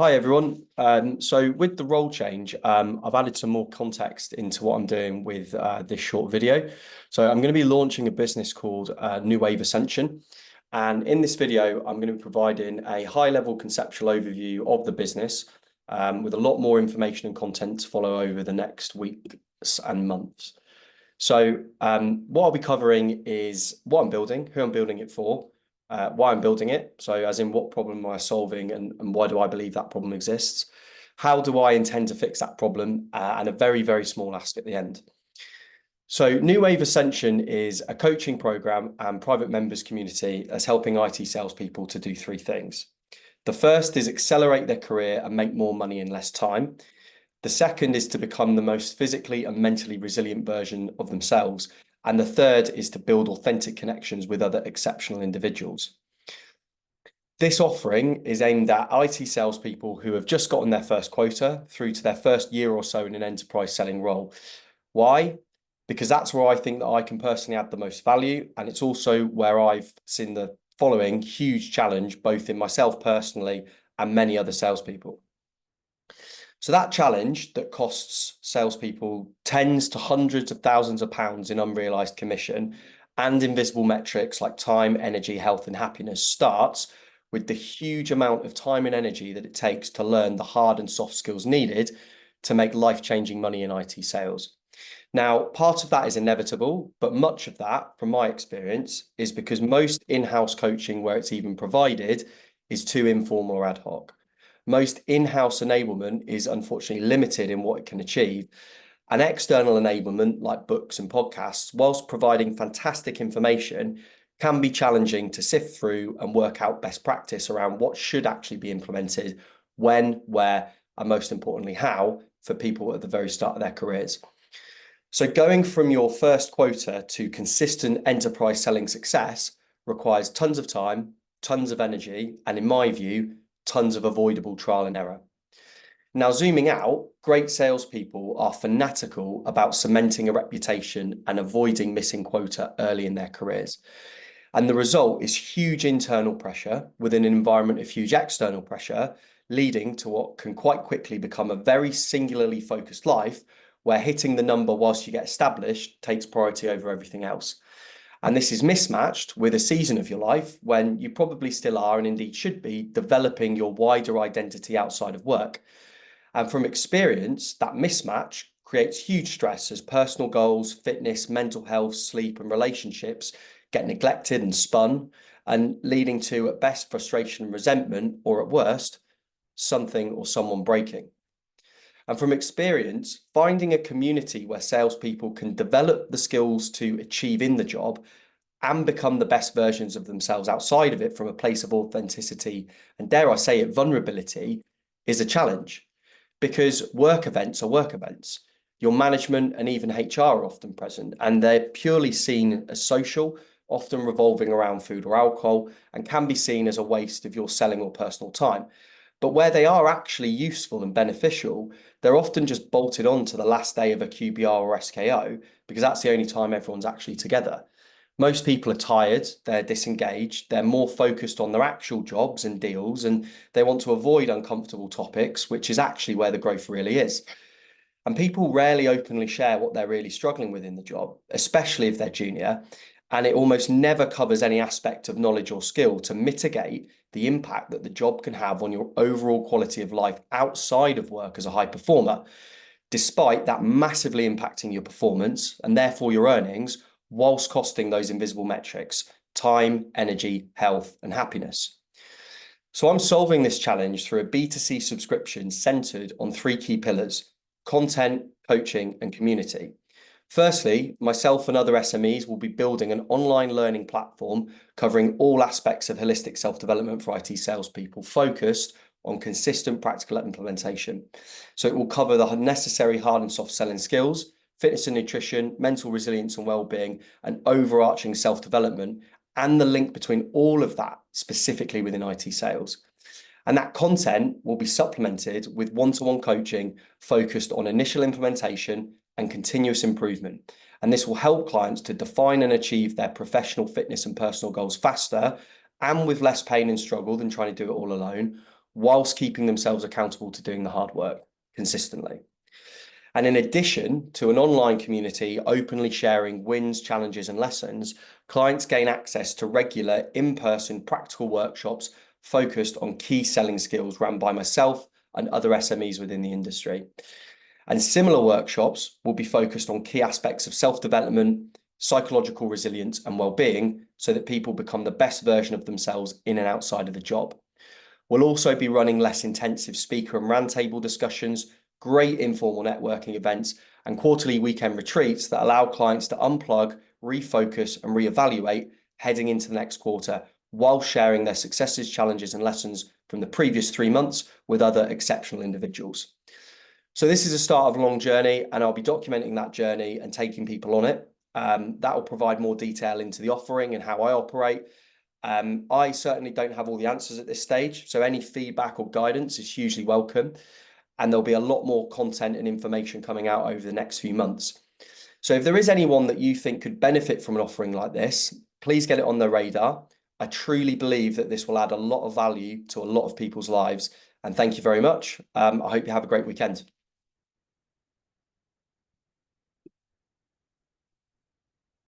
Hi everyone. So with the role change, I've added some more context into what I'm doing with this short video. So I'm going to be launching a business called Nuwave Ascension. And in this video, I'm going to be providing a high-level conceptual overview of the business with a lot more information and content to follow over the next weeks and months. So what I'll be covering is what I'm building, who I'm building it for, why I'm building it. So as in what problem am I solving and why do I believe that problem exists? How do I intend to fix that problem? And a very, very small ask at the end. So Nuwave Ascension is a coaching program and private members community that's helping IT salespeople to do three things. The first is accelerate their career and make more money in less time. The second is to become the most physically and mentally resilient version of themselves. And the third is to build authentic connections with other exceptional individuals. This offering is aimed at IT salespeople who have just gotten their first quota through to their first year or so in an enterprise selling role. Why? Because that's where I think that I can personally add the most value. And it's also where I've seen the following huge challenge, both in myself personally and many other salespeople. So that challenge that costs salespeople tens to hundreds of thousands of pounds in unrealized commission and invisible metrics like time, energy, health, and happiness starts with the huge amount of time and energy that it takes to learn the hard and soft skills needed to make life-changing money in IT sales. Now, part of that is inevitable, but much of that, from my experience, is because most in-house coaching, where it's even provided, is too informal or ad hoc. Most in-house enablement is unfortunately limited in what it can achieve. And external enablement, like books and podcasts, whilst providing fantastic information, can be challenging to sift through and work out best practice around what should actually be implemented, when, where, and most importantly, how, for people at the very start of their careers. So going from your first quota to consistent enterprise selling success requires tons of time, tons of energy, and in my view, tons of avoidable trial and error. Now, zooming out, great salespeople are fanatical about cementing a reputation and avoiding missing quota early in their careers. And the result is huge internal pressure within an environment of huge external pressure, leading to what can quite quickly become a very singularly focused life where hitting the number whilst you get established takes priority over everything else. And this is mismatched with a season of your life when you probably still are, and indeed should be, developing your wider identity outside of work. And from experience, that mismatch creates huge stress as personal goals, fitness, mental health, sleep, and relationships get neglected and spun, and leading to, at best, frustration and resentment, or at worst, something or someone breaking. And from experience, finding a community where salespeople can develop the skills to achieve in the job and become the best versions of themselves outside of it from a place of authenticity and, dare I say it, vulnerability is a challenge, because work events are work events. Your management and even HR are often present, and they're purely seen as social, often revolving around food or alcohol, and can be seen as a waste of your selling or personal time. But where they are actually useful and beneficial, they're often just bolted on to the last day of a QBR or SKO, because that's the only time everyone's actually together. Most people are tired, they're disengaged, they're more focused on their actual jobs and deals, and they want to avoid uncomfortable topics, which is actually where the growth really is. And people rarely openly share what they're really struggling with in the job, especially if they're junior. And it almost never covers any aspect of knowledge or skill to mitigate the impact that the job can have on your overall quality of life outside of work as a high performer, despite that massively impacting your performance and therefore your earnings, whilst costing those invisible metrics: time, energy, health, and happiness. So I'm solving this challenge through a B2C subscription centered on three key pillars: content, coaching, and community. Firstly, myself and other SMEs will be building an online learning platform covering all aspects of holistic self-development for IT salespeople, focused on consistent practical implementation. So it will cover the necessary hard and soft selling skills, fitness and nutrition, mental resilience and well-being, and overarching self-development, and the link between all of that specifically within IT sales. And that content will be supplemented with one-to-one coaching focused on initial implementation and continuous improvement. And this will help clients to define and achieve their professional fitness and personal goals faster and with less pain and struggle than trying to do it all alone, whilst keeping themselves accountable to doing the hard work consistently. And in addition to an online community openly sharing wins, challenges, and lessons, clients gain access to regular in-person practical workshops focused on key selling skills run by myself and other SMEs within the industry. And similar workshops will be focused on key aspects of self-development, psychological resilience, and well-being so that people become the best version of themselves in and outside of the job. We'll also be running less intensive speaker and roundtable discussions, great informal networking events, and quarterly weekend retreats that allow clients to unplug, refocus, and reevaluate heading into the next quarter while sharing their successes, challenges, and lessons from the previous 3 months with other exceptional individuals. So this is a start of a long journey, and I'll be documenting that journey and taking people on it. That will provide more detail into the offering and how I operate. I certainly don't have all the answers at this stage, so any feedback or guidance is hugely welcome. And there'll be a lot more content and information coming out over the next few months. So if there is anyone that you think could benefit from an offering like this, please get it on their radar. I truly believe that this will add a lot of value to a lot of people's lives. And thank you very much. I hope you have a great weekend.